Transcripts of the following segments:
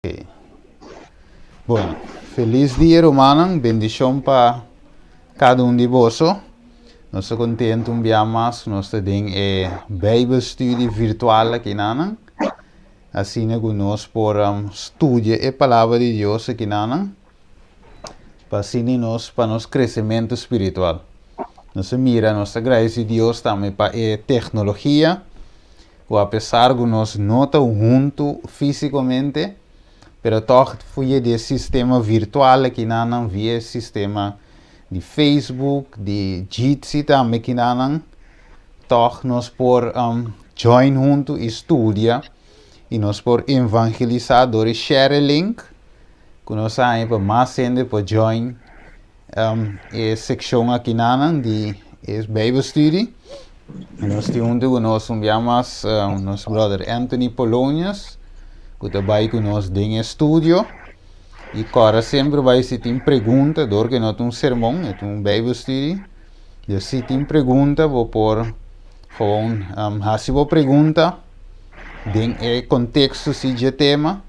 Ok. Bueno, feliz dia, hermano. Bendição para cada um de vocês. Nós estamos contentes um dia mais. Nós temos Bíbelstudie virtual aqui, Nana. Assim, nós podemos estudar a palavra de Deus aqui, Nana. Para nosso crescimento espiritual. Nós mira nossa graça de Deus também para a tecnologia. Ou apesar de nós não estar juntos fisicamente, pero toch via de sistema virtual que não via sistema de Facebook, de Jitsi também que não, toch nós por join junto e estudia e nós por evangelizar door share link, que nós aí para mais gente por join a seção aqui não de Bijbelstudie. E nós temos junto com nós chamamos nosso brother Anthony Polonius, que trabalha com nós em estúdio. E cara sempre vai se tem pergunta, dor que não tem um sermão, é um Bijbelstudie. E se tem pergunta, vou pôr gewoon, se você pergunta, den contexto se de tema,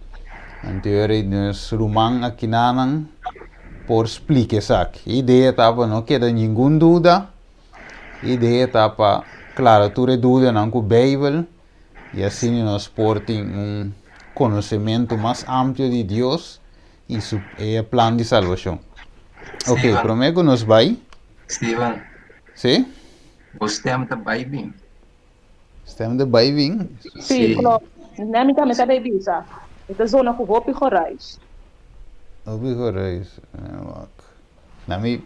então nós rumang aqui nanan por explicar isso aqui. A ideia tá para não queda nenhuma dúvida, a ideia tá para claro, tu dúvida não com o Bíblia, e assim nós portem conhecimento mais amplo de Deus e o plano de salvação. Ok, prometo que nos vai. Steven, Sim? você tem muita Bíblia? Estamos de bem. Sim, claro. Dinâmicamente é bem bisa. Esta zona com roupa e corais. Obrigado, Reis. Nami,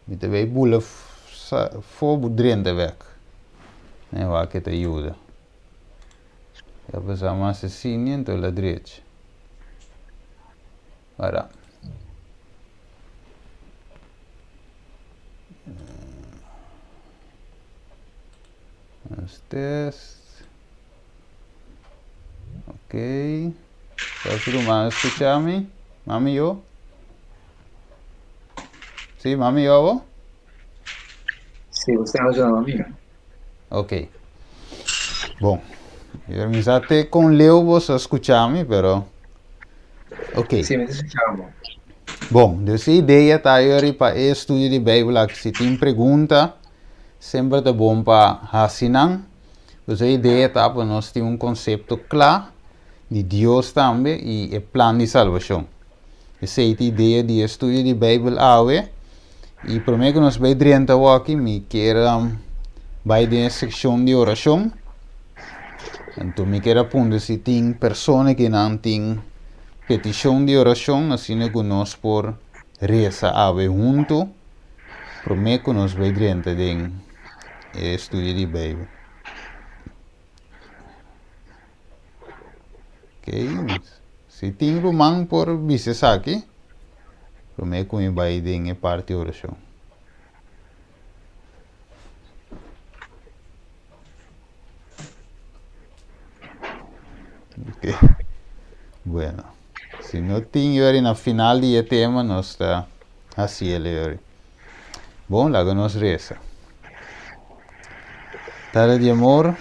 me também bula fogo drente weg. Nee, waar ik het ajuda. Ja, we zijn maar assassini en tola direita. Ora. Os test. Ok. Posso rumar escuchar-me? Mami, eu? Sim, mami, eu? Sim, você é o amigo. Ok. Bom, eu me até com Leo você escuchar-me, pero... Ok. Sim, me escuchamos. Bom, dessa ideia tá aí para estudo de Bíblia, que se tem pergunta, sempre é bom para assinar. Essa ideia tá para nós ter um conceito claro de Deus também e o plano de salvação. Essa é a ideia de estudo de Bíblia hoje. E para mim que nós vai direto aqui, me quero vai de seção de oração. Então me quero apontar se tem pessoas que não têm petição de oração, assim que nós por reza ave junto, prometo que nós vai direto em estudo de Bíblia. Ok, se tem romano por bises aqui, prometo que vai em parte de oração. Ok, bueno. Se não tem agora na final do tema, nós está assim ele. Bom, lá nós reza. Tada de amor,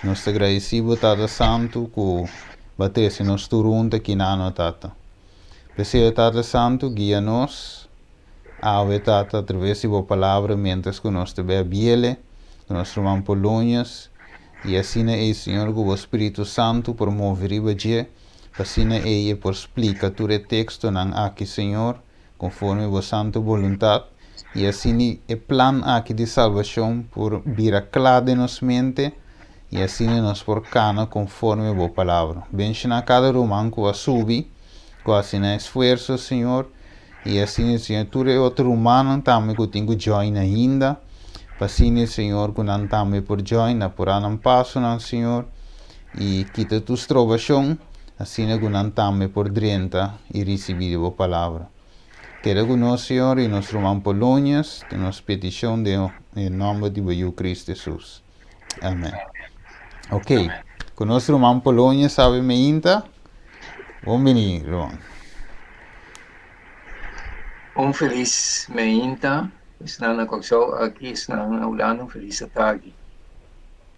nós te agradecemos, Tata Santo, que batesse nos turunta aqui na Tata. Peço, Tata Santo, guia-nos, ave Tata, através de sua palavra, mientras que nós te bebele, que nós tomamos polonhas, e assim é, Senhor, que o Espírito Santo promoveria assim é, por explicar todo o texto aqui, Senhor, conforme a vossa santa vontade, e assim é plano aqui de salvação por vir a claro de nossa mente, e assim nós por cana conforme a vossa palavra. Bença a cada romano que a subi, que assim é esforço, Senhor, e assim, Senhor, todo outro humano também que tenho join ainda, assim, Senhor, que não também por join, por não passo, Senhor, e quita tua trovação, assim que não também por dentro e receber a vossa palavra. Quero que nós, Senhor, e nós romamos Polônias, de nossa petição em nome de Cristo Jesus. Amém. Ok, que nós romamos Polônias, sabe me ainda? Vamos venir, Roman. Feliz meinta, está na coxão aqui, está na ulano, feliz tarde.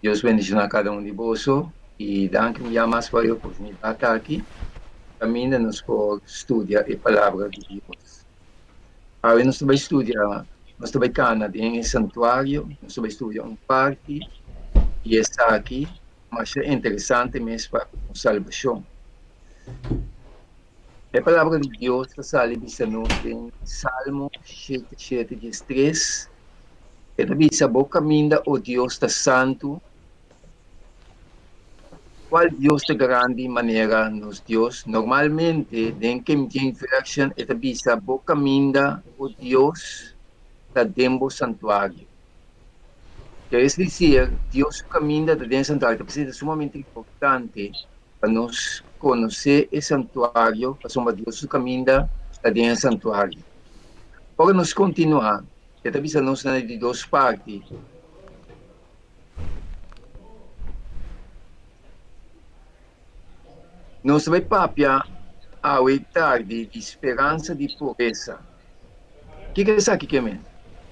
Deus bendiga a cada um de vocês e danke-me mais para a oportunidade aqui. caminha-nos por estudar a palavra de Deus. Aí nós vamos estudar, nós vamos caminhar em santuário, nós vamos estudar parte, e está aqui, mas é interessante mesmo para a salvação. A palavra de Deus está dizendo em Salmo 77:3, ela diz, a boca minda, o Deus está santo, qual Deus de grande maneira nos Deus. Normalmente, dentro de version, ela diz, a boca minda, o Deus está dentro do santuário. Quer dizer, Deus caminha dentro do santuário, é sumamente importante para nós conhecer o santuário, para Deus caminha dentro do santuário. Para nós continuar, esta visa nós de duas partes. Nós vai papia a tarde de esperança de pureza. O que é isso aqui que é?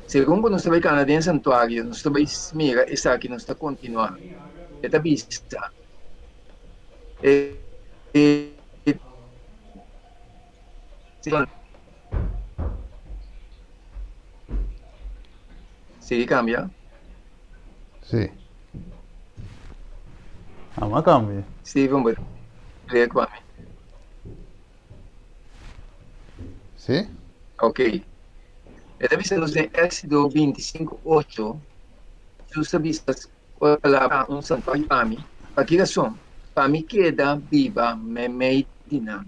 Segundo nós vai caminhar dentro do santuário, nós vai mira essa aqui nós está continuar. Esta vista se cambia. Sì. Ah, ma cambia. Sim, vamos ler com a mim. Sì? Ok. Esta vista nos em Éxodo 25:8, justa vista a palavra um santuário para mim. Para que razão? Para mim queda viva me medina.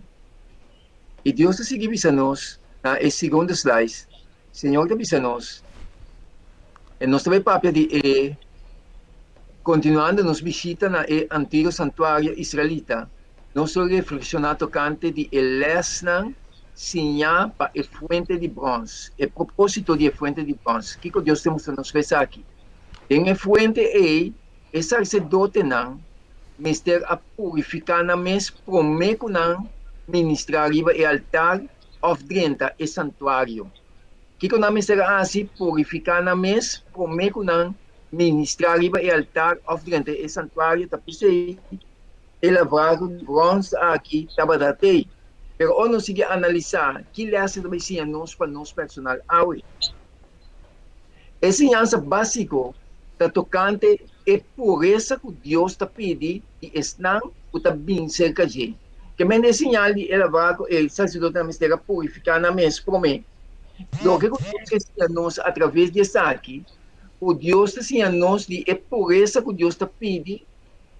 E Deus está seguindo-nos na segundo slide. Senhor está seguindo-nos. E nós também papia de continuando nos visita na antigo santuário israelita. Nós reflexionar tocante de lesna sinha para a fuente de bronze. O propósito de fuente de bronze. O que Deus temos nos fez aqui? Em a fuente é sacerdote não, mister a purificar na mes promeco não ministrar riba e altar ofrenda e santuário. Que nós mister assim purificar na mes promeco não ministrar riba e altar ofrenda e santuário tapicei elaborado bronze aqui tabadatei. Pero o não sigue analisar que lhe hace também sim nós para nós personal awe. Essa ensinança básico da tocante é pureza que Deus está pedindo e estão o está bem cerca de. Que mende sinal de elevar o sacerdote na mistério purificar na mesa para mim. O que Deus ensina nós através dessa aqui, o Deus está ensinando nós de pureza que Deus está pedindo,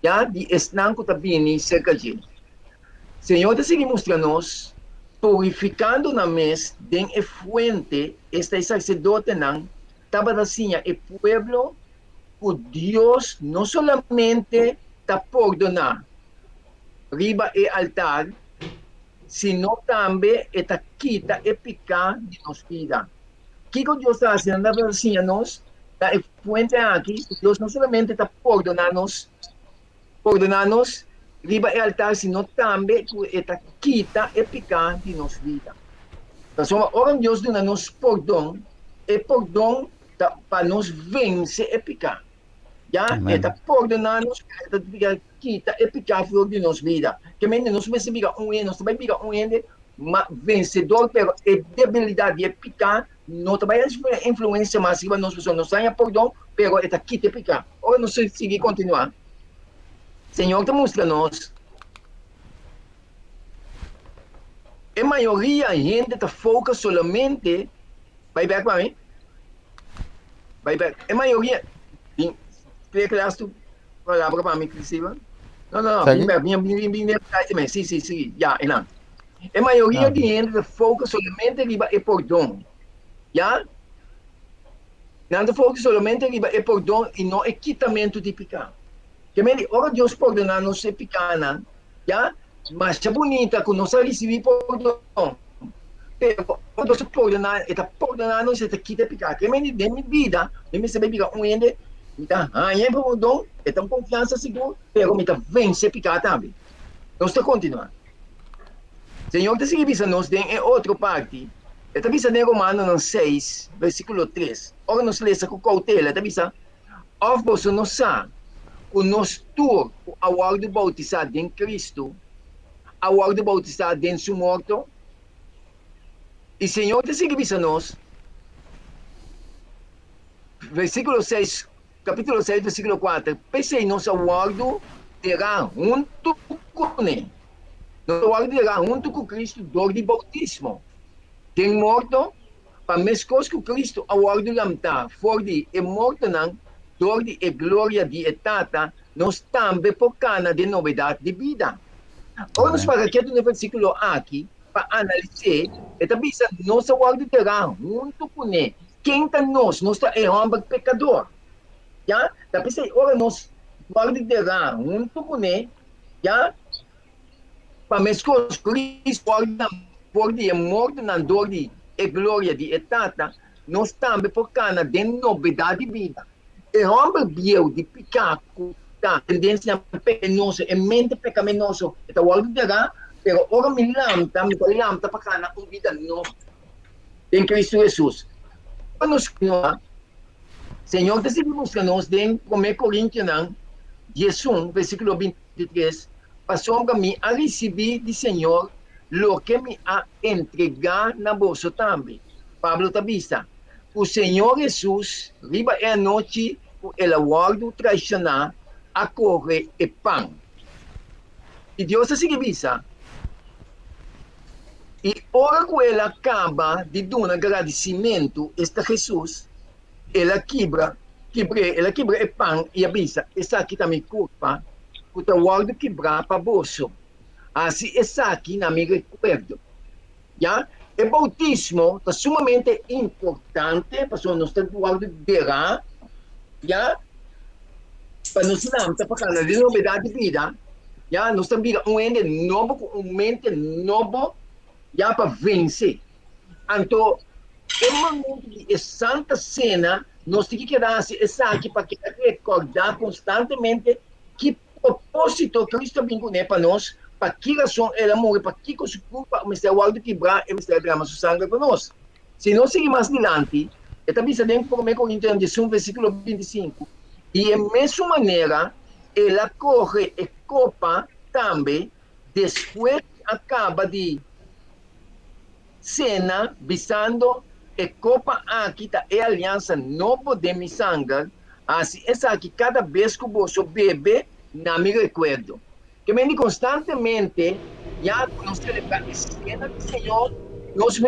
já de estão que está bem cerca de. Senhor está seguindo mostrando nós purificando na mesa de fuente este sacerdote não estava assim o pueblo o Deus não solamente está perdonar riba e altar, sino também está quita e picar de nos vida. O que Deus está fazendo? Está assim a nós, da fuente aqui, Deus não solamente está perdonar-nos riba e altar, sino também está quita e picar de nos vida. Então, ora Deus dá-nos perdão, e perdão para nos vencer e picar. Já está perdonando-nos, está quita e picar de nos vida. Que mente nós vamos viver nós também viver vencedor, pero a debilidade de picar não também é influência massiva nas pessoas. Nós temos perdão, pero está quita e picar. Ora nós seguir continuar. Senhor está mostrando-nos. A maioria da gente está foca solamente. Vai ver para mim? Vai ver. A maioria. Quer que tu palavra para mim, Cristina? Não. Bem, sim. Já, não. A maioria da gente está foca solamente em perdão. Já? Não foca solamente em perdão e não quitamento de pecado. Que ora Deus perdonar nos pecado, já? Mas é bonita que nós recebemos perdão. Pero Deus está perdonando nos está quita pecado. Que de minha vida, eu me sabe pegar ende, então, perdão, é tão confiança seguro, pero me está vencer pecado também. Nós está continuando. Senhor está seguindo nos em outra parte. Está dizendo em Romanos 6, versículo 3. Ora nós lemos com cautela, está dizendo, of você não sabe, que nós todos, ao bautizado em Cristo, aguardo bautizar den su morto. E Senhor te sigue nós, versículo 6, capítulo 6, versículo 4. Pensei, nosso aguardo terá junto com ele. Nosso aguardo terá junto com Cristo dor de bautismo. Tem morto, para mescos com Cristo, aguardo lamta, for de e morto não, dor de e glória de etata, nós também por cana de novidade de vida. Ora, nos para aqui no versículo aqui, para analisar, e também nosso aguardo terá junto com ele. Quem está nós está errando pecador. Já? Tá pensei, ora, nós aguardo terá junto com ele, já? Para mescos Cristo, por de morto na dor de e glória de etata, nós também por cana de novidade de vida. E homem viu de pecar, a tendência pecaminosa, e mente pecaminosa, então o algo dirá, pero ora me lamta para cana uma vida nova. Em Cristo Jesus. Nos Senhor, decidimos que nós, em 1 Coríntios 11, versículo 23, passou a mim a receber do Senhor lo que me ha entregar na bolsa também. Pablo Tabista, o Senhor Jesus, riba é a noite, ele aguardo traicionar, a correr e pão. E Deus se visa. E ora que ele acaba de dar um agradecimento a Jesus, ela quebra e pão e avisa, essa aqui também culpa, que o aguardo quebrar para bolso. Assim, essa aqui não me recuerdo. Já? O bautismo é sumamente importante, para nós ter o aguardo verá, já? Para nós não ter para a novidade de vida, já? Nós temos um ente novo, com uma mente nova, já para vencer. Então, é momento de Santa Cena, nós temos que quedar essa aqui para recordar constantemente que propósito Cristo vingou para nós, para que razão ele morreu, para que coisa culpa o mistério alto quebrar e o mistério derramar sua sangue para nós. Se nós seguimos mais adiante, e também sabemos como é que o Coríntios, versículo 25, e de mesma maneira, ela corre e copa também, depois acaba de cena, visando e copa aqui tá é aliança novo de mi sangue, assim, essa aqui, cada vez que você bebe, não me recuerdo. Que me constantemente, já nós celebramos a cena do Senhor, nós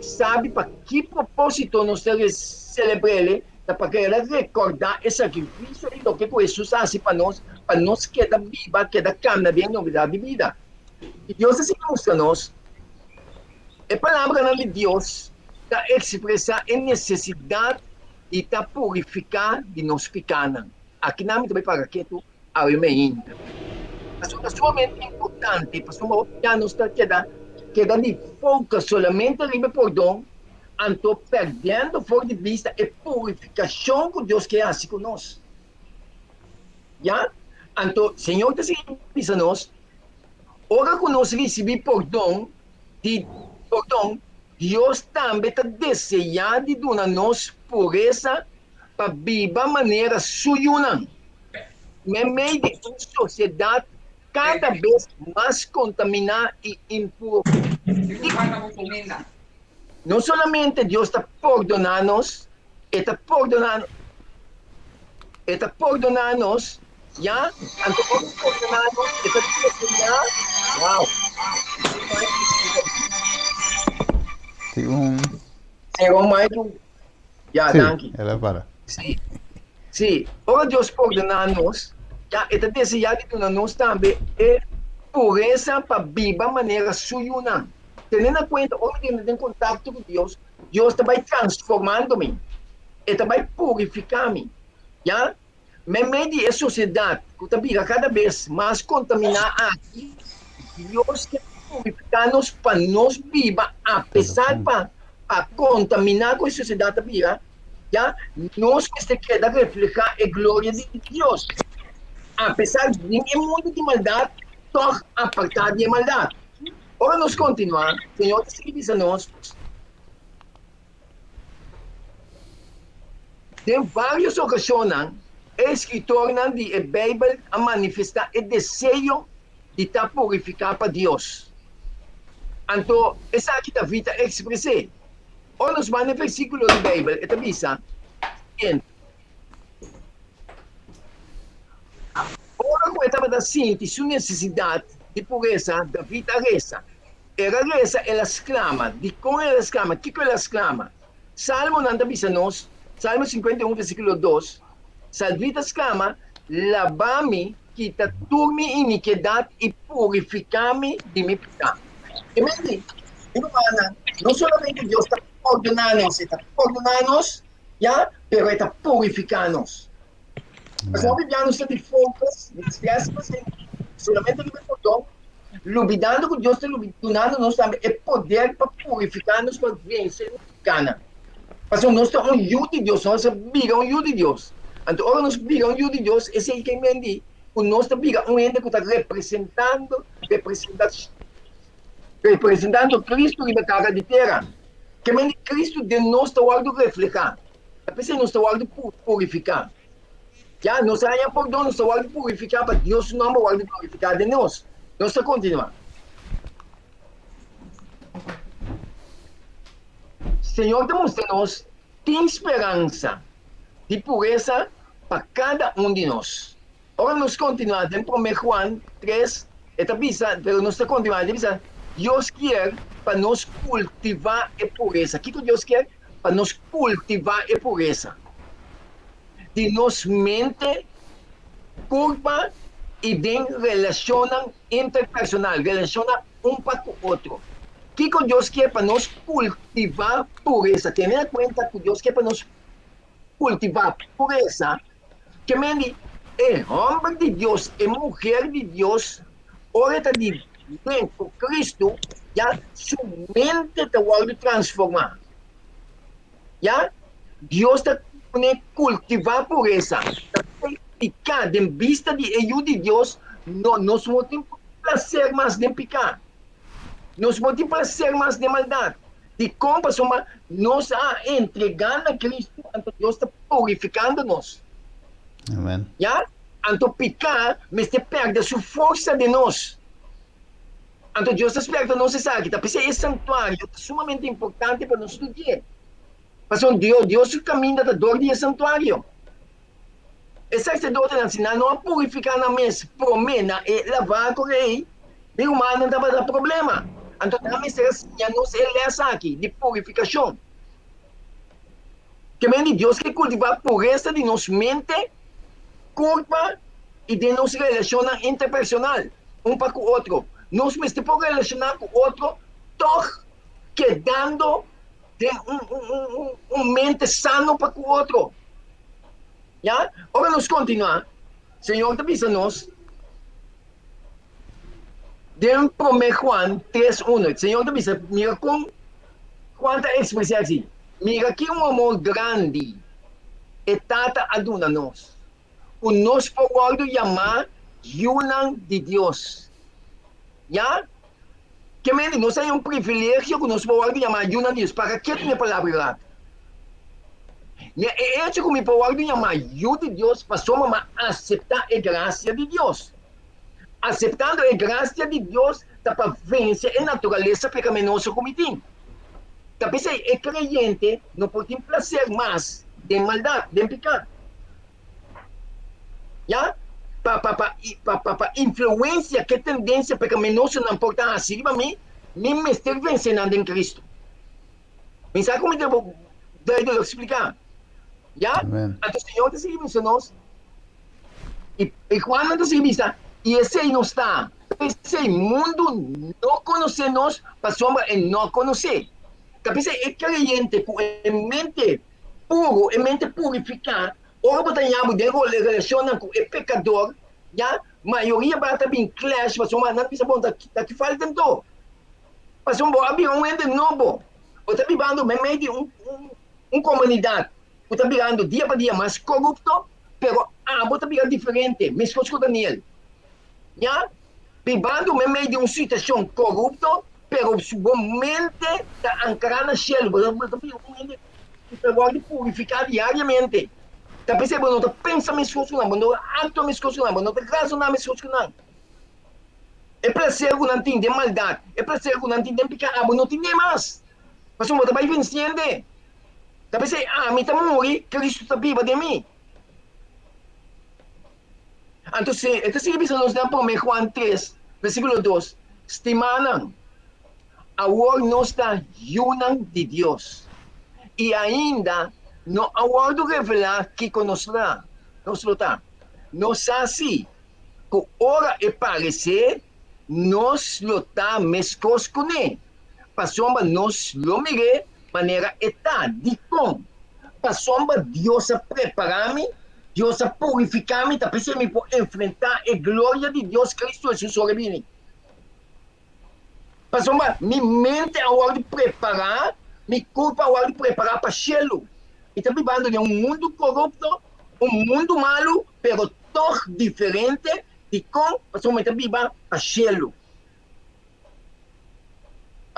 sabe para que propósito nós celebramos, para que ela recordar esse sacrifício e o que Jesus faz para nós queda viva, queda câmara de novidade de vida. E Deus assim mostra nós, a palavra de Deus está expressa a necessidade e está purificar de nós pecados. Aqui não me para que tu ainda. É sumamente importante, para uma opinião não está queda de foco somente no perdão, então perdendo fora de vista a purificação que Deus quer assim conosco. Já? Então, Senhor, te diz a nós, ora que nós recebemos perdão, Deus também está desejando de dar-nos pureza para viver de maneira suyuna. No meio de uma sociedade cada vez mais contaminada e impura. Não somente Deus está perdonando-nos, está perdonando-nos, já? Então, perdonando-nos, está desejando. Uau! Senhor Michael, já, danke. Ela para. Sim, ora Deus perdona-nos, já está desejado de nós também é pureza para viver de maneira suyuna. Tendo em conta, onde eu tenho contato com Deus, Deus vai transformando-me, Ele vai purificar-me, já? No meio de sociedade, que está cada vez mais contaminada aqui, Deus quer purificar-nos para nós viver, apesar para contaminar com a sociedade, já? Nós que queda reflejar a glória de Deus. Apesar de nenhum mundo de maldade, só apartar de maldade. Ora, nós continuamos, Senhor, se diz a nós, em várias ocasiões, o escritor de Bíblia a manifestar o desejo de estar purificado para Deus. Então, essa aqui da vida expressei. Ou nos manda versículo da Bíblia, esta bisa, ora com esta assim, de sua necessidade de pureza da vida reza. Ela reza, ela exclama, de como ela exclama, que ela exclama? Salmo nanda bisa nos, Salmo 51, versículo 2, Salvita exclama, lava-me, quita turmi iniquidade e purifica-me de meu pecado. Entende? Irmã, não somente Deus está ordenando-nos, já, pero está purificando-nos. Mas não vivemos de focos, de estresse, solamente de perdão, lubidando com Deus, lubidando-nos também, é poder para purificar-nos, para vencer o cana. Mas nós estamos um judo de Deus, nós estamos um judo de Deus. Então, ora nós estamos um judo de Deus, esse é quem me diz, o nosso um ente que está representando Cristo e a cara de terra. Que me Cristo de nós está o reflejar. A pessoa não está o purificar. Já, nós estamos por Deus, nós estamos o purificar, para Deus não vai o purificar de nós. Nós estamos continuar. Senhor, demonstra-nos, tem esperança de pureza para cada um de nós. Agora nós continuamos em 1 Juan 3, esta bisa, pero nós continuamos, Deus quer para nós cultivar a pureza. O que Deus quer? Para nós cultivar a pureza. De nos mente, culpa e de relação interpersonal, relaciona um para o outro. O que Deus quer para nós cultivar pureza? Tenha em conta que Deus quer para nós cultivar pureza, que é homem de Deus, é mulher de Deus, ora de bem com Cristo, já sua mente está a transformar. Já Deus está a cultivar pureza, está picar em vista de ajuda de Deus, nós não temos prazer mais de picar. Nós não temos prazer mais de maldade. De como nós entregando a Cristo, então Deus está purificando-nos. Amém. Já? Então picar, mas perde a sua força de nós. Então Deus espera nós essa aqui. Esse santuário é sumamente importante para nós estudar. Mas Deus caminha da dor de santuário. Esse sacerdote nacional não purificar na mesa, promena e lavar com ele. E o humano não dá problema. Então, também será nos essa aqui, de purificação. Que vem de Deus que cultiva a pureza de nossa mente, corpo e de nossa relação interpersonal, um para o outro. Nós me estamos relacionar com o outro, toch quedando de mente sano para o outro. Já? Agora nós continuamos. Senhor, te avisa-nos. De 1 Juan 3:1. Senhor, te avisa, mira com quanta expressão assim. Mira que um amor grande e tata aduna-nos. O nosso povo chamar Yunan de Deus. Já? Que nós temos privilégio que nós povo chamar Yunan de Deus. Para que tem a palavra lá? É hecho que me povo chamar Yunan de Deus para somos aceitar a graça de Deus. Aceptando a graça de Deus, dá para vencer a natureza pecaminosa como tem. Talvez é crente, não pode ter prazer mais de maldade, de pecado. Já? Para influência, que tendência pecaminosa não pode estar assim para mim, me estar vencendo em Cristo. Mas sabe como eu devo explicar? Já? Então, o Senhor te serviço nós. E quando te serviço, e esse não está. Esse mundo não conhece nós, para sombra não conhecer. Talvez é crente com a mente puro, a mente purificada. Ora, batalhamos de relação com o pecador, já? Maioria vai estar bem clash, para sombra não precisa bom daqui falta então. Para sombra havia ente novo. Ou está vivendo meio de comunidade. Ou está vivendo dia para dia mais corrupto, pero está vivendo diferente. Me escuta Daniel. Já? Vivendo meio de uma situação corrupta, pero sua mente está ancorada no céu. Você tem que purificar diariamente. Está pensando, não está pensando nas coisas, não está actuando nas coisas, não está razonando nas coisas. É para ser algo não tem de maldade. É para ser algo não tem de pecado. Não tem mais. Mas você vai vencendo. Talvez a mim está morrer, Cristo está vivo de mim. Entonces bisa nos dan por Juan 3, versículo 2. Estimanan, agora nós está junam de Deus. E ainda, no aguardo revelar que conosco nos está. Nos assim, que ora e parecer, nos lo está mescos com ele. Passomba nos lo mire, maneira está, de com. Passomba Deus a preparar-me, Deus a purificar-me, tá pensando me por enfrentar a glória de Deus Cristo Jesus sobre mim. Passomba, minha mente a hora de preparar, minha culpa a hora de preparar para chelo. E está vivendo de um mundo corrupto, um mundo malo, pero tão diferente de como passomba está vivendo para chelo.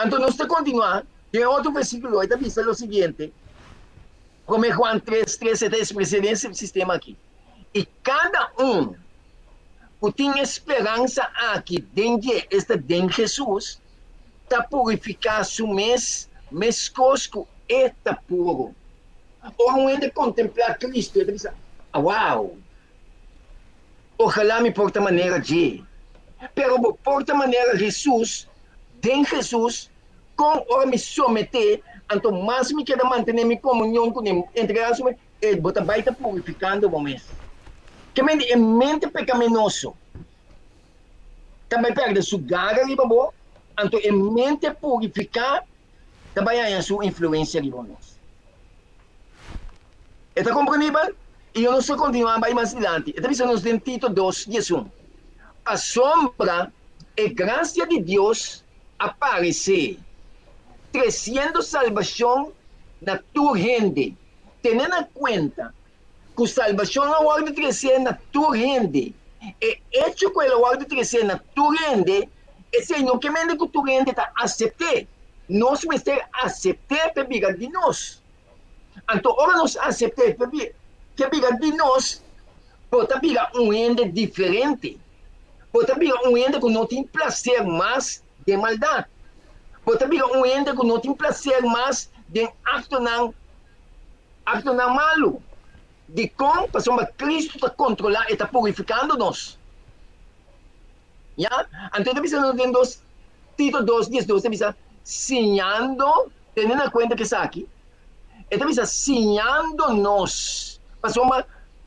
Então, nós te continuar, tem outro versículo, aí está dizendo o seguinte, como é Juan 3, 13, esse precedente do sistema aqui. E cada que tem esperança aqui dentro de Jesus, está purificar seu mescosco eta puro. Ou um de contemplar Cristo, ele diz, uau, ojalá me porta maneira de. Pero porta maneira Jesus, de Jesus, com ora me someter, anto mais me queda manter minha comunhão com ele, entregar ele bota vai estar purificando o momento. Que mente pecaminoso, também perde sua garra ali, babo, anto mente purificar, também há sua influência ali, nós. Está compreendível? E eu não sei continuar mais adiante. Então, isso nos tem Tito 2, 11. A sombra e graça de Deus aparecer, trazendo salvação na tua gente, tendo em conta que a salvação na hora de crescer na tua gente, e hecho que a hora de crescer na tua gente, esse não que mente que tua gente está aceitando, nós vamos ter aceitar a vida de nós. Então, ora nós aceitamos que a vida de nós pode vir um ende diferente. Pode vir um ende que não tem prazer mais de maldade. Pode vir um ende que não tem prazer mais de acto não malo. De como, para Cristo está controlando e está purificando nós. Já? Então, nós temos Tito 2, 10, 12, sinhando, tendo em conta que está aqui, então, sinhando-nos.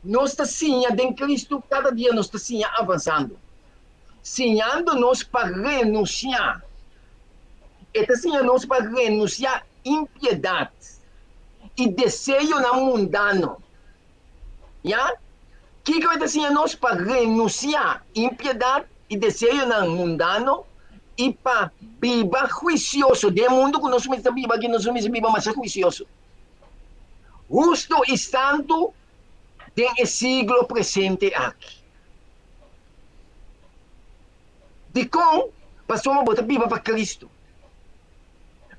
Nós está sinhando em Cristo, cada dia nós está sinhando, avançando. Sinhando-nos para renunciar. Está sinhando-nos para renunciar impiedade e desejo não mundano. Já? O que está sinhando-nos para renunciar impiedade e desejo não mundano e para viver juicioso. Do mundo que nós estamos vivendo aqui, nós estamos vivendo mais juicioso. Justo e santo do siglo presente aqui. De como passamos a botar viva para Cristo.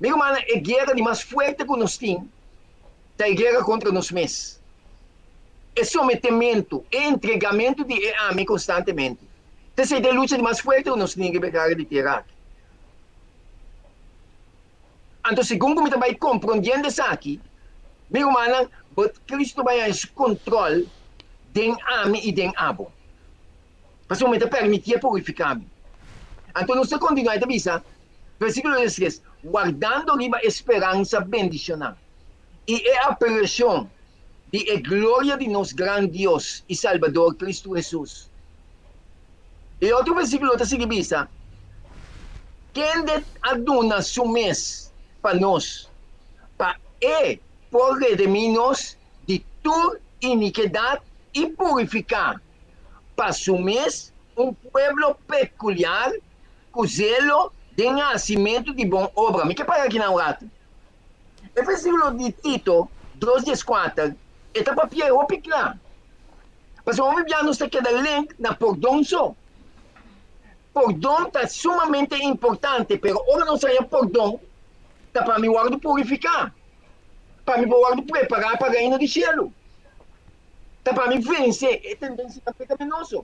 Meu irmão, a guerra de mais forte que nós temos é a guerra contra nós mesmos. É sometimento, é entregamento de ame constantemente. Essa é a luta de mais forte que nós temos que pegar de ter aqui. Então, segundo me também compreendendo isso aqui, meu irmão, Cristo vai ter controle de ame e de abo. Para o momento permitir purificar-me. Então, nós continuamos a dizer, versículo 16, guardando viva esperança bendicional. E a aparição de a glória de nosso grande Deus e Salvador Cristo Jesus. E outro versículo está seguindo, quem aduna seu mês para nós, para por redimir-nos de toda iniquidade e purificar para seu mês povo peculiar, com zelo de nascimento de boa obra. Me quer parar aqui na hora. O versículo de Tito 2:4 está para Piero Piclar. Mas o homem já não está queda link na perdão só. Perdão está sumamente importante, pero ora não seria perdão, está para me guardar purificar. Para me guardar preparar para o reino de cielo. Está para me vencer a tendência pecaminosa.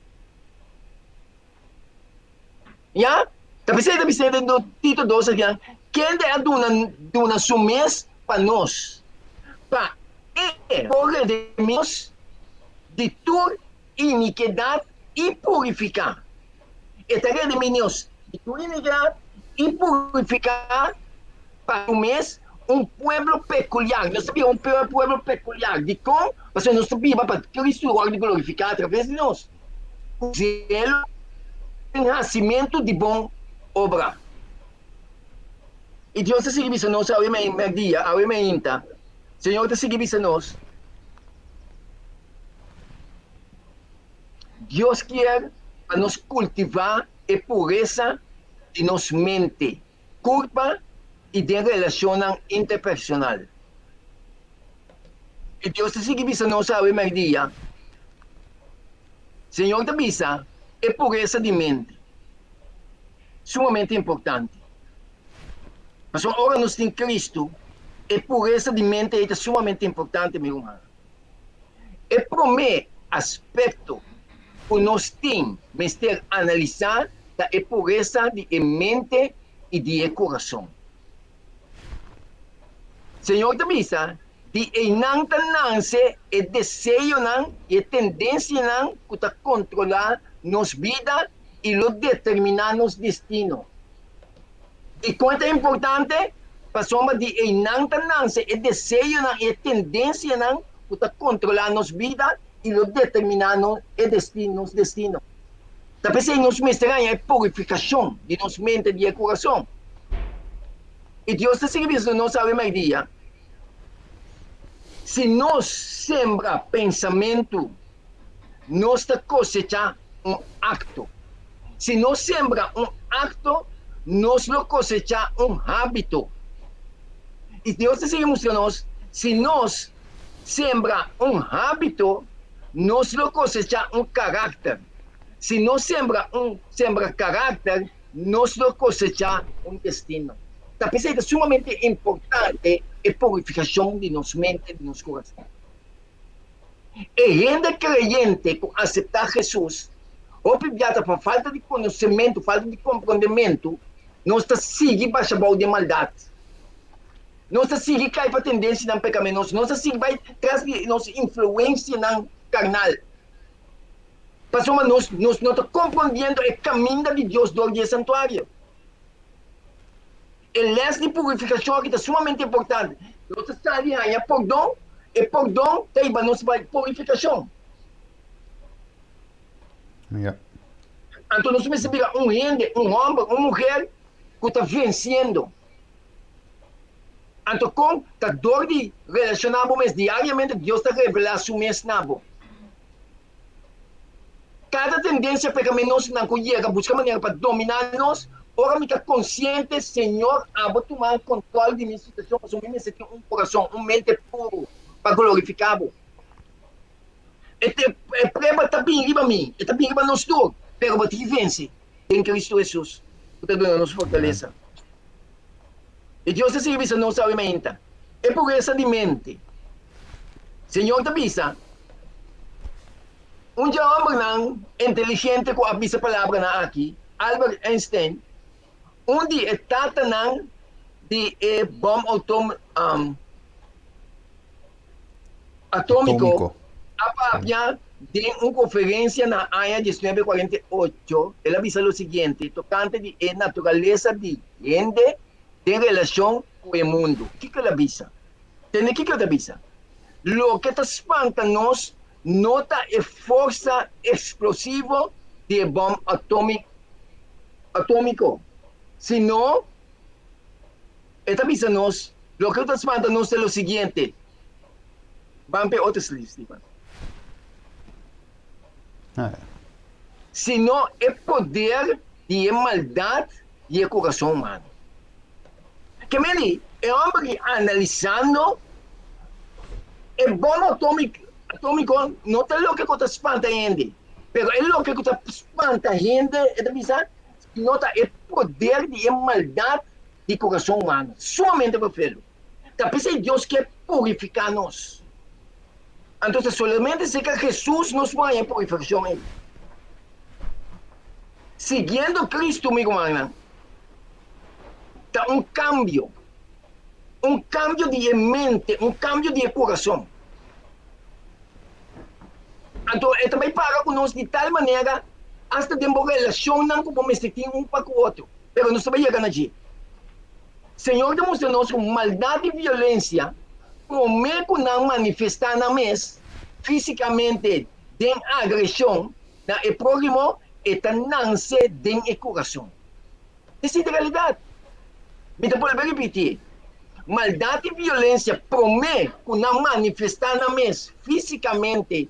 Ya? Tapi saya do Tito 2 yan, kende a duna sumes pa nos. Pa por redimirnos de tu iniquidad y purificar. Esta rediminos de tu iniquidad y purificar para un mes un pueblo peculiar. Nós sabia um pueblo peculiar. De como? Mas nós sabia para Cristo de glorificar através de nós. O zelo em nascimento de bom obra. E Deus está seguindo nós, ao dia, ao inta. Senhor está seguindo nós. Deus quer a nos cultivar a pureza de nossa mente, culpa e de relação interpersonal. E Deus está seguindo nós ao dia. Senhor te avisa, a pureza de mente, sumamente importante. Mas agora nós temos Cristo, a pureza de mente é sumamente importante, meu irmão. É o primeiro aspecto que nós temos que analisar a pureza de mente e de coração. Senhor te avisa, de não nasce o desejo e a tendência que está controlar nossa vida e determinar nosso destino. E quanto é importante, para soma de não nasce o desejo e a tendência que está controlar nossa vida e determinar nosso destino. Talvez nos mostrar a purificação de nossa mente e de coração. E Deus está servindo nós ao dia. Se nós sembra pensamento, nós está cosechar acto. Se nós sembra acto, nós lo cosechar hábito. E Deus está servindo nós. Se nós sembra hábito, nós lo cosechar caráter. Se nós sembra caráter, nós lo cosechar destino. Talvez é sumamente importante a purificação de nossa mente, de nosso coração. E gente creyente que aceitar Jesus, ou por falta de conhecimento, falta de compreendimento, nós está seguindo para chamar de maldade. Nós está seguindo cair para tendência de pecaminoso. Nós está seguindo vai trazer nossa influência carnal. Mas nós não estamos compreendendo o caminho de Deus do santuário. O leste de purificação aqui é sumamente importante. Nós estamos ali, perdão, e perdão tem para nós purificação. Ja. Então nós percebemos gente, homem, uma mulher que está vencendo. Então com a dor de relacionar-nos diariamente, Deus está revelando seu mesmo. Cada tendência pecaminosa não chega, busca maneira para dominar-nos. Ora, me consciente, Senhor, a tomar controle de minha situação, mas eu tenho coração, mente puro, para glorificar-o. É preba está bem para mim, está bem para nós todos, pero para te vence, em Cristo Jesus, que está dando nossa fortaleza. E Deus se avisa não sabe mente, é pureza de mente. Senhor te avisa, homem inteligente que avisa a palavra aqui, Albert Einstein, onde está de bomba atômico, a de uma conferência na AIA 1948, ele avisa o seguinte, tocante de natureza de gente em relação com o mundo. O que ele avisa? O que ele avisa? O que espanta nos nota a força explosiva de bomba atômico. Se não, esta avisa-nos, o que está espantando-nos é o seguinte. Vamos para outros livros, Stephen. Se não, é poder de maldade e coração humano. Que me é homem analisando o bomba atômico não é o que está espantando a gente, mas é o que está espantando a gente, é avisa, nota o poder de maldade de coração humano, somente para fê-lo. Talvez Deus quer purificar-nos. Então, solamente se que Jesus nos vai a purificação. Siguiendo Cristo, mi hermana, está un cambio de mente, un cambio de corazón. Entonces, também para conosco de tal maneira, hasta de uma relação não como este tem um para o outro. Pero não sabia chegar allí. Senhor demonstra-nos maldade e violência, promete não manifestar na mês, fisicamente, de agressão, na e próximo, e não se de coração. Essa é a realidade. Me dá para repetir. Maldade e violência promete não manifestar na mês, fisicamente,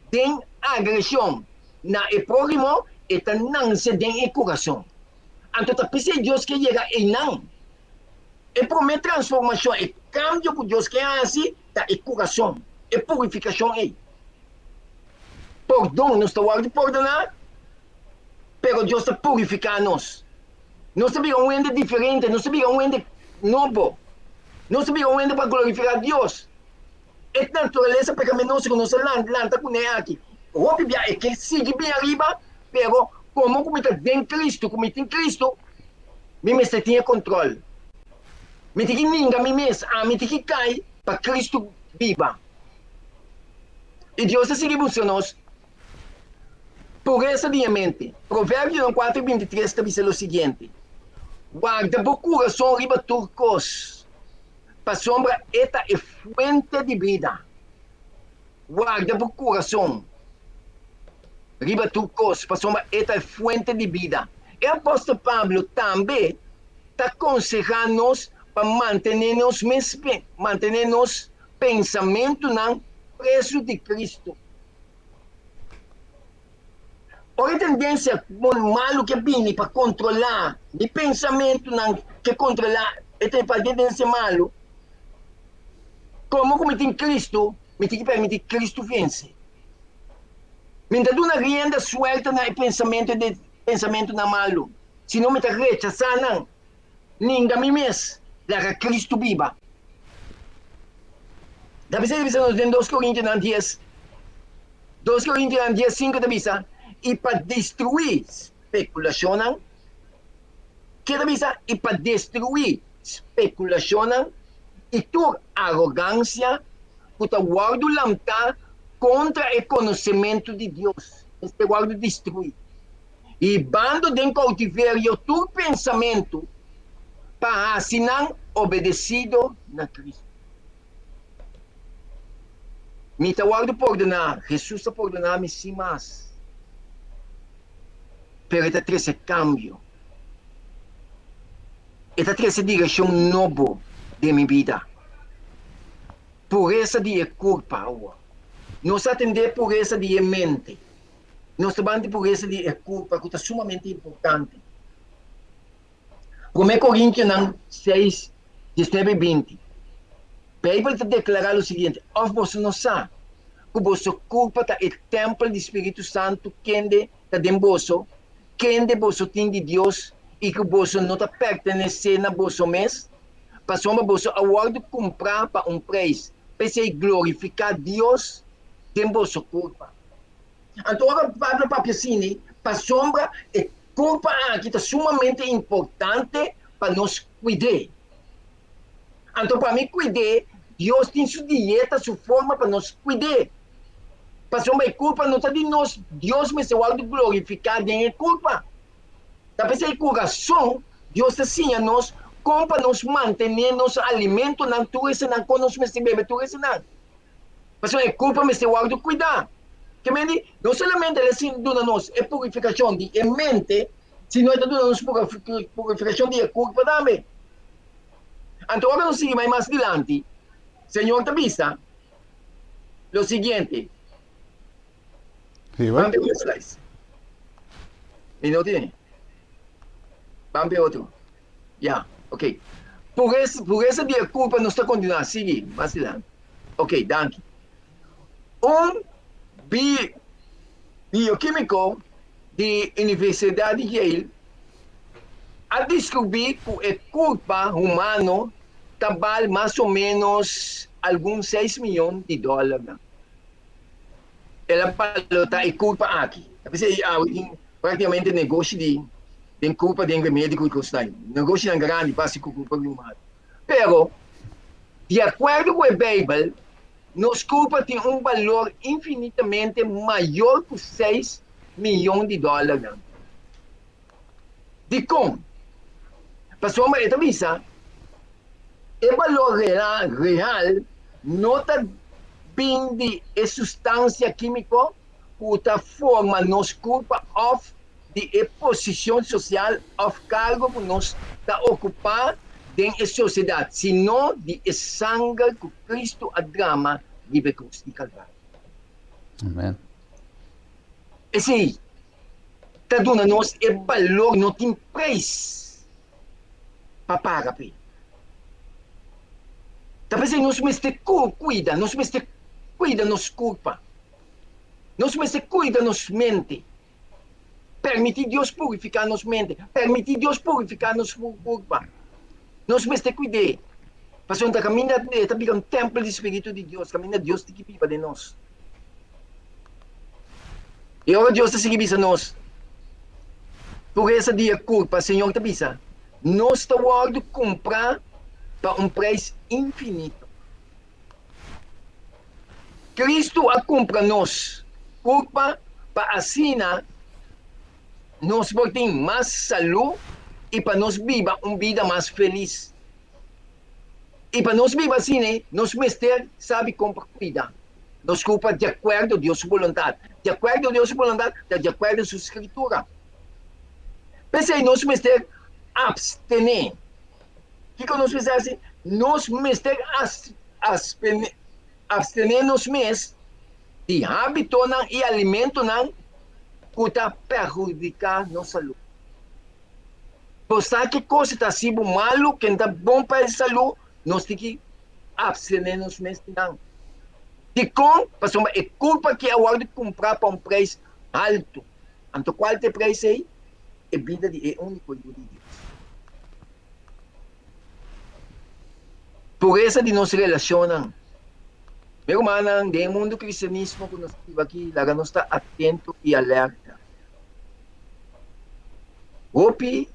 tem agressão na e próximo e não se tem e coração. Então, a pessoa Deus que chega e não. E promete transformação e cambio que Deus quer assim, da e coração, e purificação aí. Perdão, nós estamos de perdonar, pero Deus está purificando nós. Nós sabemos um ende diferente, nós sabemos um ende novo. Nós sabemos um ende para glorificar Deus. É natureza pecaminosa que nós lança com ele aqui. O Bíblia é que sigue bem arriba, pero como comita em Cristo, como em Cristo, me mestre tinha controle. Me tem que ninguém me mesmo, me tem que cair para Cristo viva. E Deus sigue buscando nós. Pureza de mente. Provérbios 4:23 está dizendo o seguinte: guarda o coração riba turcos. Para sombra, esta é fuente de vida. Guarda o coração. Riba turcos, para sombra, esta é fuente de vida. E o apóstolo Pablo também está aconselhando-nos para manter-nos pensamento não preso de Cristo. A tendência malo que vem para controlar, de pensamento não que controlar, é a tendência malo. Como tem Cristo, me tem que permitir que Cristo vence. Me dá uma rienda suelta no pensamento na malo. Se não me está rechazando, ninguém me mes, larga Cristo viva. Da vez nos em 2 Coríntios 10, 2 Coríntios 10, 5 da visa, e para destruir especulação, que da visa, e para destruir especulação, e tua arrogância, que tu guardo lantar contra o conhecimento de Deus. Este guardo destruir. E bando de cautiverio tu pensamento para assinar obedecido na Cristo. Me te guardo perdonar, Jesus está perdonar-me sim mais. Pero está trece cambio. Está trece direção nova de minha vida. Pureza de culpa, nós atender pureza de mente. Nós trabalhamos pureza de culpa, que é sumamente importante. 1 Coríntios 6, 19 e 20. A Bíblia está declarando o seguinte: você não sabe que vossa culpa está no templo do Espírito Santo, que está dentro de você, que você tem de Deus, e que você não está pertencendo a você mesmo. Passou você a comprar para preço, para glorificar Deus dentro de vossa culpa. Então, agora, Pablo Papiacini, para sombra, a culpa aqui está sumamente importante para nós cuidar. Então, para mim, cuidar, Deus tem sua dieta, sua forma para nós cuidar. Para sombra, a culpa não está de nós, Deus me se glorificar dentro da culpa. Da vez o coração, Deus está assim a nós, como para nos manter, nos alimento, não tudo isso, não conosco, mas se bebe, tudo isso, não. Mas é culpa, mas se guarda cuidar. Que me não somente ele se dá nos é purificação de mente, sino é dando nos purificação de culpa também. Então, agora nós seguimos mais adiante. Senhor Tabisa, o seguinte. Sí, Vamos ver o slice. Minutinho. Vamos ver outro. Já, ok. Pureza de culpa não está continuando. Sigue, mais adiante. Ok, danke. Bioquímico da Universidade de Yale a descobrir que a culpa humana vale mais ou menos alguns 6 milhões de dólares. Ela falou que a culpa aqui. praticamente negócio de culpa de remédio que custa. Negócio não grande, passa com culpa de humano. Pero, de acordo com a Bíblia, nos culpa tem um valor infinitamente maior que $6 milhões. De como? Pastor, mas esta visa, o valor real não está bem de substância química que forma nos culpa of de posição social of cargo que nós está ocupar dentro da sociedade, sino de sangue que Cristo a drama de cruz de Calvário. Amen. Esse está dando nos o valor, não tem preço para pagar. Talvez nós mesmos cuida, nós mesmos cuida nos culpa. Nós mesmos cuida nos mente. Permitir Deus purificar nos mente. Permitir Deus purificar nos culpa. Nós mesmos cuidar. Para onde caminha, está um templo do Espírito de Deus. Caminha Deus que viva de nós. E agora Deus está seguindo a nós. Por essa dia culpa, Senhor está bisa. Nós estamos comprar para um preço infinito. Cristo a compra nós. Culpa para assinar nós ter mais saúde e para nós viver uma vida mais feliz. E para nós viver assim, né, nós mestre sabe como cuidar. Nós culpa de acordo com Deus vontade. De acordo com Deus vontade, de acordo com sua escritura. Pensei, nós mestre abstener. O que nós fizemos assim? Nós mestre abstener nos mesmos de hábito e alimento não que perjudicar nossa saúde. Postar que coisa está sendo malo, que está bom para a saúde, nós temos que abstener nos mesmos não. De com, é culpa que eu de comprar para um preço alto. Então, qual é o preço aí? É vida de único de Deus. Por isso de nos relacionam. Meu irmão, no mundo do cristianismo que nós estamos aqui, lá nós está atento e alerta. Hope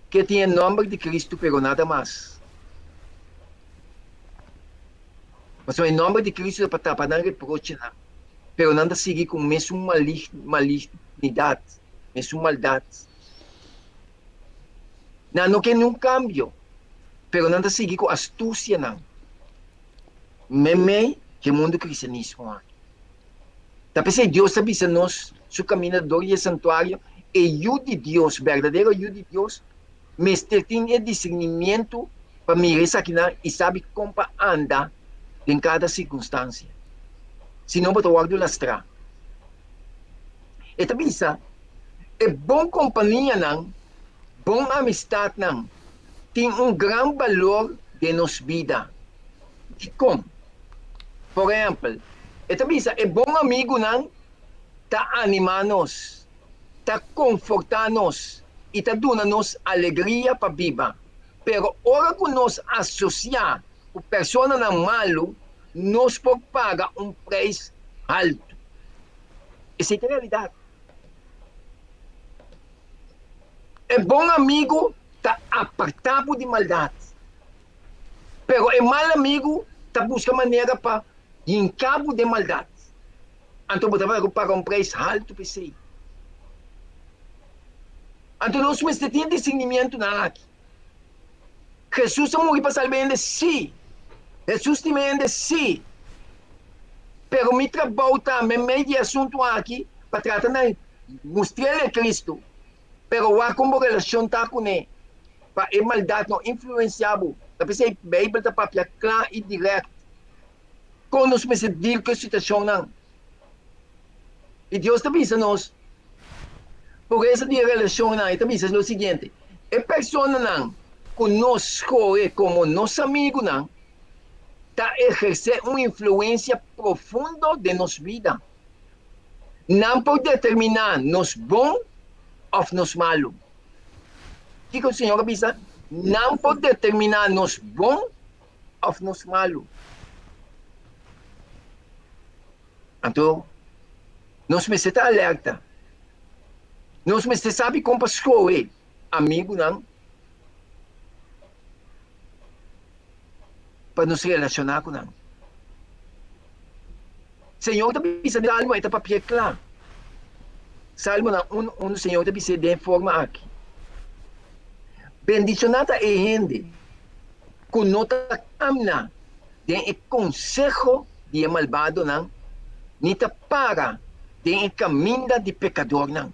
que tem o nome de Cristo, pero nada mais. Mas o nome de Cristo é para não reproche, não. Pero nada seguir com a mesma malignidade, mesma maldade. Não quer nenhum cambio, pero nada seguir com astúcia, não. Meme que o mundo do cristianismo. Talvez Deus está avisando nós, seu caminhador e santuário, e o de Deus, verdadeiro o de Deus, mas tem discernimento para mirar isso aqui e sabe como andar em cada circunstância. Se não, você vai lastrar. E também é bom companhia, não, bom amistade, não, tem grande valor de nossa vida. E como? Por exemplo, e também é bom amigo, não, está animando-nos, está confortando-nos e está dando-nos alegria para viver. Pero, hora que nós associar com pessoas não malo, nós podemos pagar um preço alto. Essa é a realidade. É bom amigo, está apartado de maldade. Pero, é mal amigo, está buscando maneira para em cabo de maldade. Então, você vai pagar um preço alto para isso. Então, nós temos discernimento na aqui. Jesus morreu para salvar, sim. Jesus tem sim. Pero me trabalho também, meio de assunto aqui, para tratar de mostrar a Cristo. Pero há como relação tá com ele. Para a maldade não influenciável. A Bíblia está para claro e direto. Quando nós precisamos com a situação, não. E Deus está pensando nós. Por essa de relação, não, está pensando o seguinte. A pessoa não, conosco como nosso amigo, não, está exercendo uma influência profunda de nossa vida. Não pode determinar nos bom ou nos malo. O que o Senhor pensa? Não pode determinar nos bom ou nos malo. Então, nós precisamos estar alerta. Nós me sabe como pastor, amigo não, para nos relacionar com não. Senhor também bisa de alma ita papel claro. Salmo na Senhor também se de forma aqui. Bendicionata e gente com nota camna de consejo de malvado não, nita para de caminho de pecador não.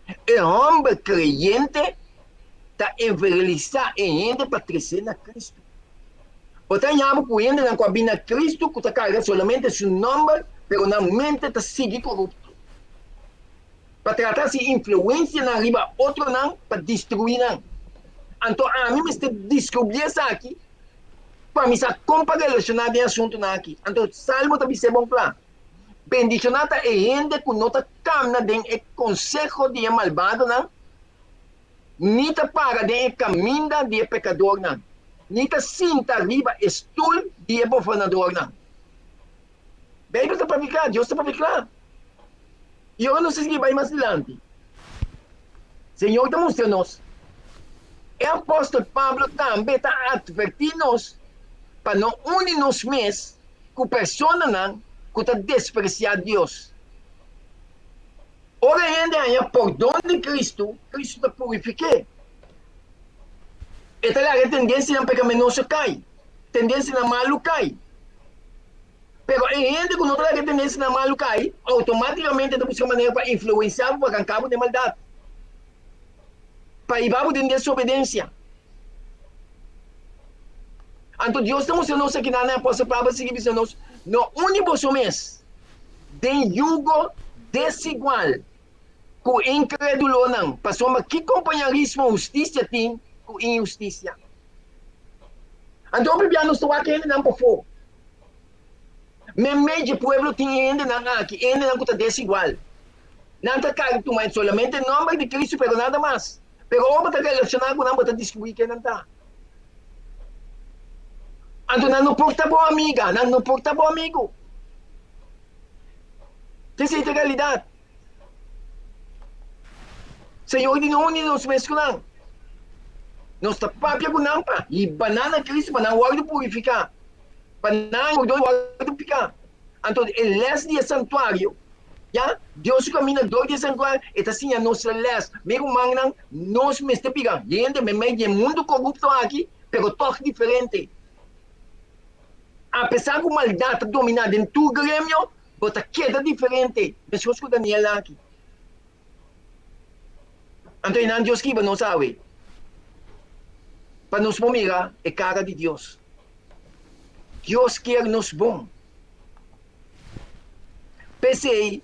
O homem creyente está evangelizar e gente para crescer na Cristo. Você llama com gente na cabina Cristo que está carregando solamente seu nome, pero na mente está seguindo corrupto. Para tratar de influência na riba outro não, para destruir não. Então, a mim me está descobrir isso aqui, para me sa compa relacionado em assunto na aqui. Então, Salmo também se bom claro. Bendicionata é gente que nota camna de consejo de malvado não, nita para de caminho de pecador não. Nita sinta riba estul de profanador não. Bíblia está para ficar, Deus está para ficar. E eu não sei se vai mais adiante. Senhor está mostrando-nos. O apóstolo Pablo também está advertindo-nos para não unir-nos mais com pessoas que estão despreciando Deus. Ora ainda, por dom de Cristo, Cristo está purificado. Esta é a tendência na pecaminoso cai, tendência na malo cai. Pero ainda que não tem a tendência na malo cai, automaticamente está buscando maneira para influenciar para arrancar de maldade. Para ir de desobediência. Então Deus está mostrando aqui na apóstolo Pablo seguir dizendo no único mês de jugo desigual com incrédulo não, passou mas que companheirismo justiça tem com injustiça. Então o Bíblia nos toca ainda não por fora. Mesmo de pueblo tem ainda não aqui, ainda não está desigual. Não está caro tu mais solamente em nome de Cristo, pero nada mais. Pero o está relacionado com não está descobrir que não está. Então não importa boa amiga, não importa bom amigo. Essa é a realidade. Senhor, de não nos mesmo não. Nós está papia com não pa, e banana Cristo para não guarda purificar. Para não guarda purificar. Então, ele é de santuário. Ya, Deus caminha do de santuário, está assim a nossa les. Mesmo mangan, nós me está pegando. Gente, me meio de mundo corrupto aqui, pero toque diferente. Apesar que maldade está dominada em tu grêmio, você queda diferente. Pessoas que Daniel aqui. Então, não Deus que não sabe. Para nos mirar é cara de Deus. Deus quer nos bom. Pensei,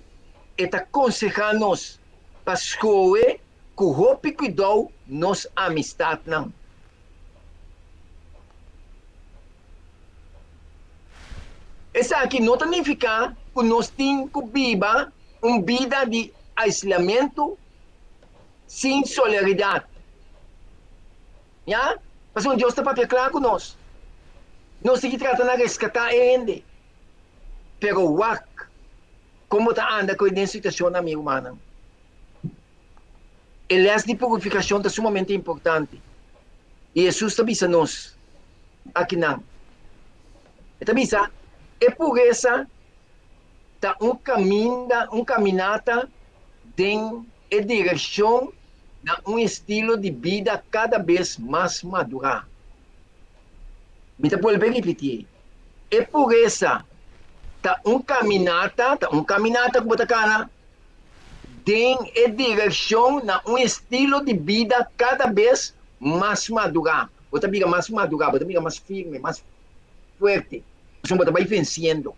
está aconselhando-nos para escolher com roupa e cuidado nos amistade não. Essa aqui não significa que nós temos que viver uma vida de isolamento sem solidariedade. Já? Mas Deus está para claro com nós. Nós temos que tratar de resgatar ainda. Pero como está anda com essa situação, amigo humano? O leste de purificação é sumamente importante. E Jesus está avisando-nos aqui não. Está avisando? E pureza está caminhada em direção a um estilo de vida cada vez mais maduro. Me está por repetir. E pureza está caminhada como está cara, em direção a um estilo de vida cada vez mais maduro. Você fica mais maduro, você fica mais firme, mais forte. Você vai vencendo.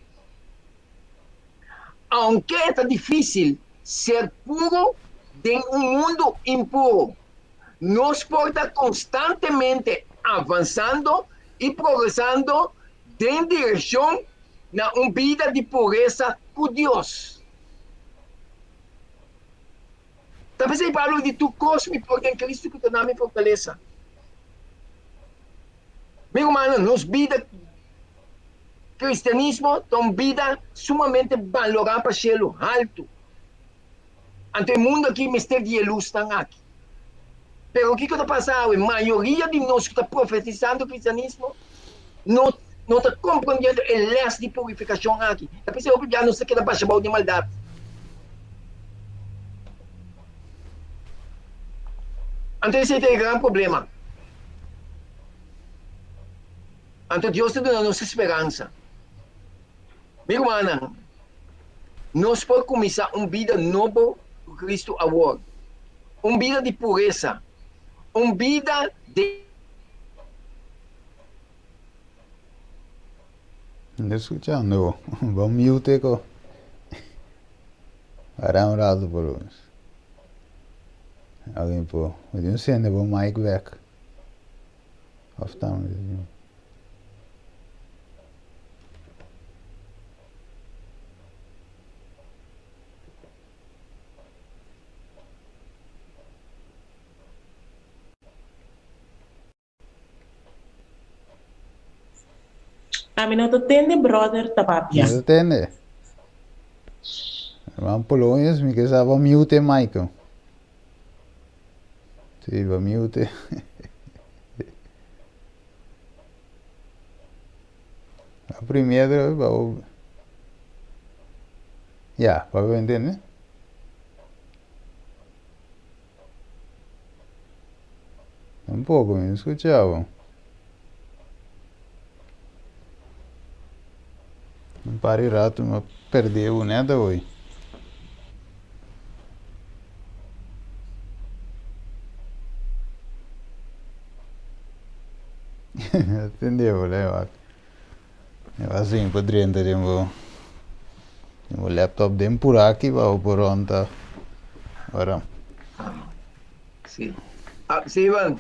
Aunque é difícil ser puro em um mundo impuro, nós podemos constantemente avançando e progressando em direção a uma vida de pureza com Deus. Talvez aí Pablo de tu cosme porque em Cristo que te dá minha fortaleza. Meu irmão, nos vida cristianismo é uma vida sumamente valorada para o cielo alto. Ante el mundo aqui, mister de luz estão aqui. Pero o que está passando? A maioria de nós que está profetizando o cristianismo não está compreendendo a lei de purificação aqui. A pessoa já não se quer baixar de maldade. Então esse é o grande problema. Então Deus está dando nossa esperança. Meu irmão, nós podemos começar uma vida nova com Cristo agora. Uma vida de pureza. Uma vida de... Não escuchando, vamos mute ko. Para rato por uns. Alguém pô, eu não sei, né? Vamos mic back. Off time. A mim não entende, brother, tapapia. Não entende? Vamos Polônia, me que estava mute Michael. Sim, va mute. A primeira, vou... Já, para entender? Um pouco, me escutavam. Um par de rato, mas perdeu nada hoje. Entendeu, né? Eu assim, poderia ter um laptop de por aqui, vai por onde agora. Sim. Sim, Ivan.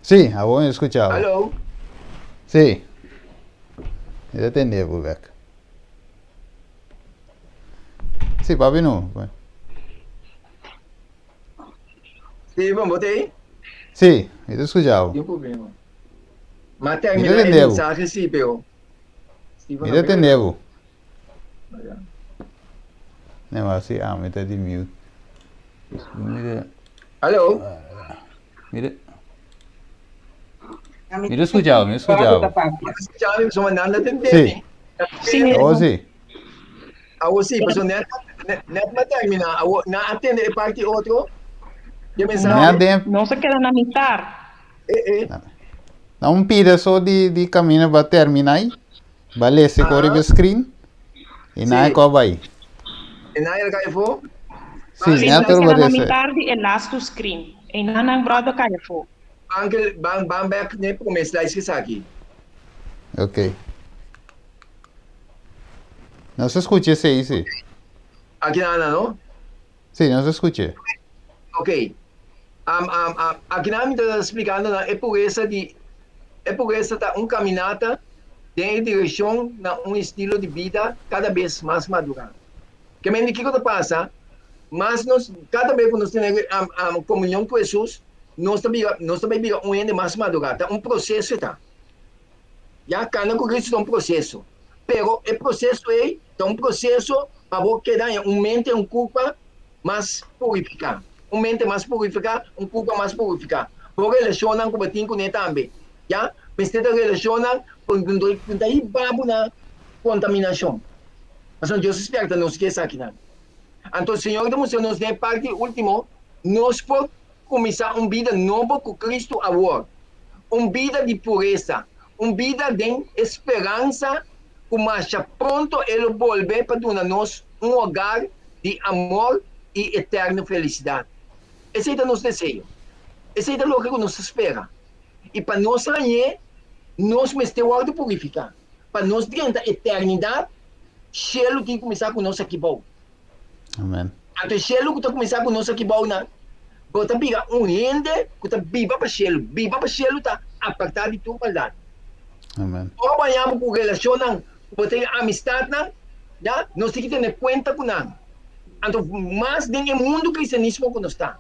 Sim, agora escutava. Alô? Sim. Eu entendeu, Beck. Sim, papi não. Sim, Ivan, botei? Sim, eu escutava. Tem problema. Mas Me termina a entendeu? mensagem, sim, pero... Eu entendeu. Não, assim, me está de mute. Mira, Alô? mira. Mira, escutava, me escutava. Já me sou nada entender. Sim. Sim, Agora sim. Agora sim, pessoal, net mas termina. Na atende a parte outro. De mensagem. Nada, não se queda na mitad. não pida só de caminho para terminar aí. Vale, se corre o screen. E não é como vai. E na ele cai for? Sim, Se não é não se tudo queda na vai mitad de last to screen. E não brother kaya fo. Ankel, bang back ne promessa da esqueci aqui. Ok. Não se escute esse aí, sim. Aqui na não? Sim, não se escute. Ok. Aqui na me está explicando na é por essa tá caminhada em direção a estilo de vida cada vez mais maduro. Que me indica o que passa, mas nós cada vez que nós temos a comunhão com Jesus, nós também ende mais maduro, tá? Processo tá. Já cada com Cristo é processo. Pero o processo é processo para você quedar em mente culpa mais purificar. Mente mais purificar, culpa mais purificar. Porque relacionam com o batinho com também. Já? Mas te relacionam com daí babo na contaminação. Mas Deus espera que não esqueça aqui não. Então o Senhor nos dá parte última, nós podemos começar uma vida nova com Cristo agora. Uma vida de pureza, uma vida de esperança, que mais pronto Ele volver para dar-nos lugar de amor e eterna felicidade. Esse é o nosso desejo. Esse é o que nos espera. E para nós aí, nós precisamos de purificar. Para nós dentro da eternidade, Shelo tem que começar com nós aqui bom. Amém. Então Shelo que está começar com nós aqui bom, né? Bota biga gente que está viva para Shelo está apartado de tua maldade. Amém. Ou banhamos com relação, bota amistade, já? Nós temos que ter conta com nós. Então, mais dentro do mundo cristianismo que nós está.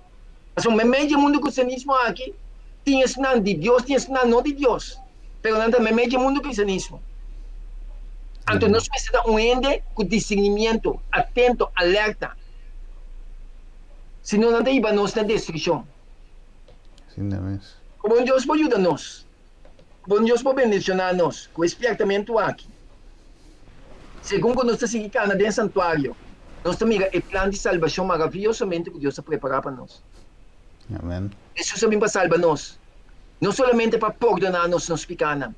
Então, no meio do mundo cristianismo aqui, tem ensinando de Deus, tem ensinando não de Deus. Pero no meio do mundo cristianismo. Então, nós precisamos ende com discernimento, atento, alerta. senão não iba nós na destruição. Sim, não é isso. Como Deus pode ajudar nós. Como Deus pode bendicionar nós. Com esse pertamento aqui. Segundo nós estamos aqui dentro do santuário, nós estamos o plano de salvação maravilhosamente que Deus está preparado para nós. Amém. Jesus também para salvar nós. Não somente para perdonar nos pecados,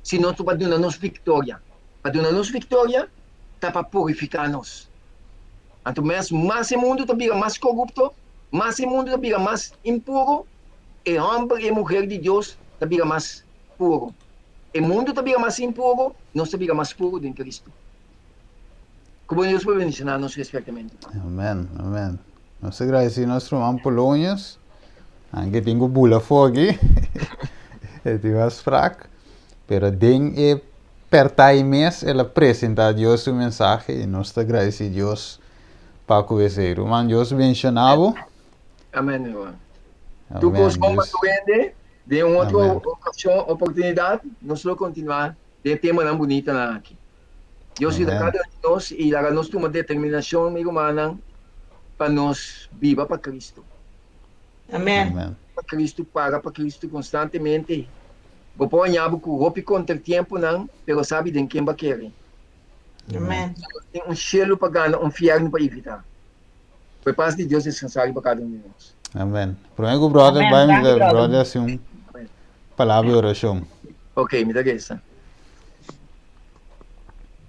senão para dar-nos vitória. Para dar-nos vitória, está para purificar nós. Então, mais o mundo está mais corrupto, mais o mundo está mais impuro, e homem e mulher de Deus está mais puro. O mundo está mais impuro, nós está mais puro em Cristo. Como Deus pode bendicionar-nos respectivamente. Amém, amém. Nós agradecemos nosso irmão Polônios, que tem o bula fogo, ele was fraco, pero den é pertai mes, ela apresenta a Deus o mensagem, e nós agradecemos a Deus para conhecer. Irmão, Deus mencionava. Amém, irmão. Tu costumas doente, de uma outra ocasião, oportunidade, nós vamos continuar de tema não bonita aqui. Deus dá cada um de nós e lá nós temos uma determinação, meu irmão, para nós viva para Cristo. Amém. Para Cristo, para Cristo constantemente. Vou pôr em abo com roupa contra o tempo, não, pero sabe de quem vai querer. Amém. Tem selo para ganhar, inferno para evitar. Foi paz de Deus descansar para cada um de nós. Amém. Primeiro, brother, vai me dar, brother, assim, palavra de oração. Ok, me dá essa.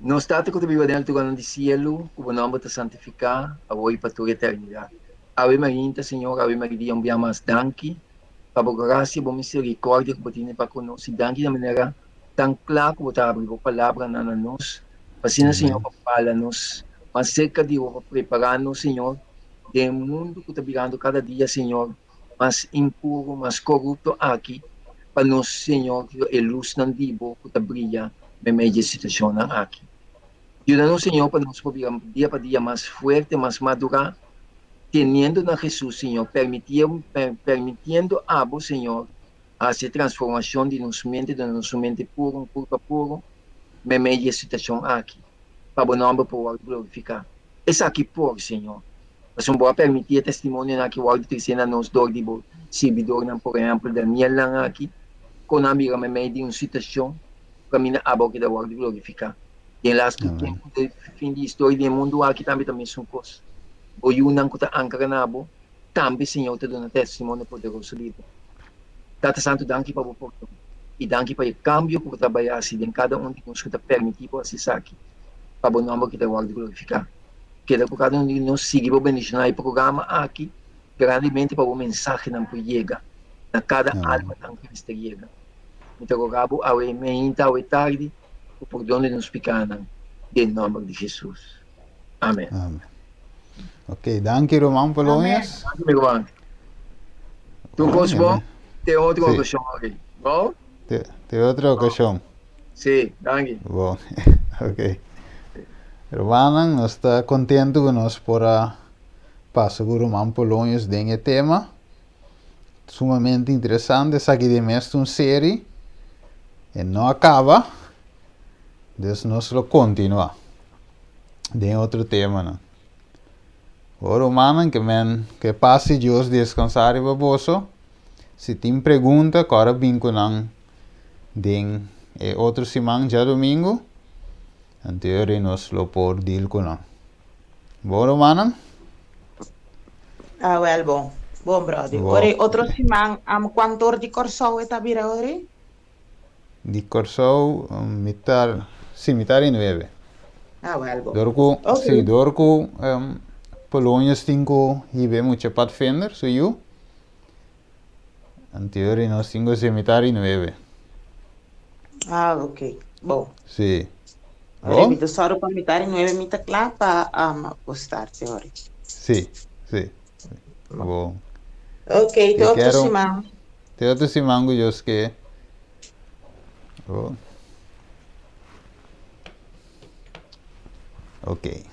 Nós estamos com o Bíblia dentro do cielo, o nome está santificado, agora para toda a eternidade. Ave Maria, Senhor, Ave Maria, enviamos danke, para a graça e a misericórdia que você tem para conosco. Danke de maneira tão clara que você abre a palavra na nós. Assim, Senhor, fala-nos, mas cerca de preparar-nos, Senhor, do mundo que está virando cada dia, Senhor, mais impuro, mais corrupto aqui, para nós, Senhor, que a luz não dibo que está brilha na meio da situação aqui. Ajuda-nos, Senhor, para nós poder dia para dia mais forte, mais madura, tendo na Jesus, Senhor, permitindo a vos, Senhor, a essa transformação de nossa mente puro, puro, na meio da situação aqui, para o nome poder glorificar. Essa aqui por, Senhor. Mas não pode permitir testemunho na que o áudio terceira nos dor de servidor, por exemplo, Daniel lang aqui, com a amiga na meio de uma situação, para mim, a boca da áudio glorificar. E lá, do fim de história do mundo aqui também são coisas. O yunang ko ta angkara na bo, também, Senhor, te dona testemunho poderoso dito. Tata Santo, danke para o povo. E danke para o cambio que trabalhar assim em cada um de nós que está permitido acessar aqui. Para o nome que te guarda glorificar. Queda por cada um de nós seguir o bendicionar o programa aqui, grandemente para o mensagem não chega. Na cada alma não que chega. Então, rogabo, ao meia, ao tarde, o perdão de nos pecados, em nome de Jesus. Amém. Amém. Ok, danke, irmão Polônios. Meu irmão. Tu gostas bom? Tem outra ocasião aqui. Bom? Tem outra ocasião. Sim, danke. Bom, ok. Irmão, nós estamos contentes que nós podemos passar com o irmão Polônios nesse tema. Sumamente interessante. Essa aqui é uma série. E não acaba. Então, nós vamos continuar. Tem outro tema, não? Agora, irmão, que passe Deus descansar e baboso. Se tem pergunta, agora vem com den outro semana, já domingo. Então, nós vamos por deal com não. Bom, irmão? Ah, well, bom. Bom, brother. Ora, outro semana, quanto hora de corso está vira ora? De corso, mitad y 9. Ah, well, bom. Dorco, Okay. sí, dorco, Polônios tinko hibe mucho Pathfinder, so you. Anterior nós tinko cemitério 9. Ah, ok. Bom. Sí. Ora, Oh? mi tesoro para mitar em 9 mita lá para apostar, senhor. Sí, sí. Bom. Ok, Te outro quero- semana. Te outro simango Dios que. Oh. Ok.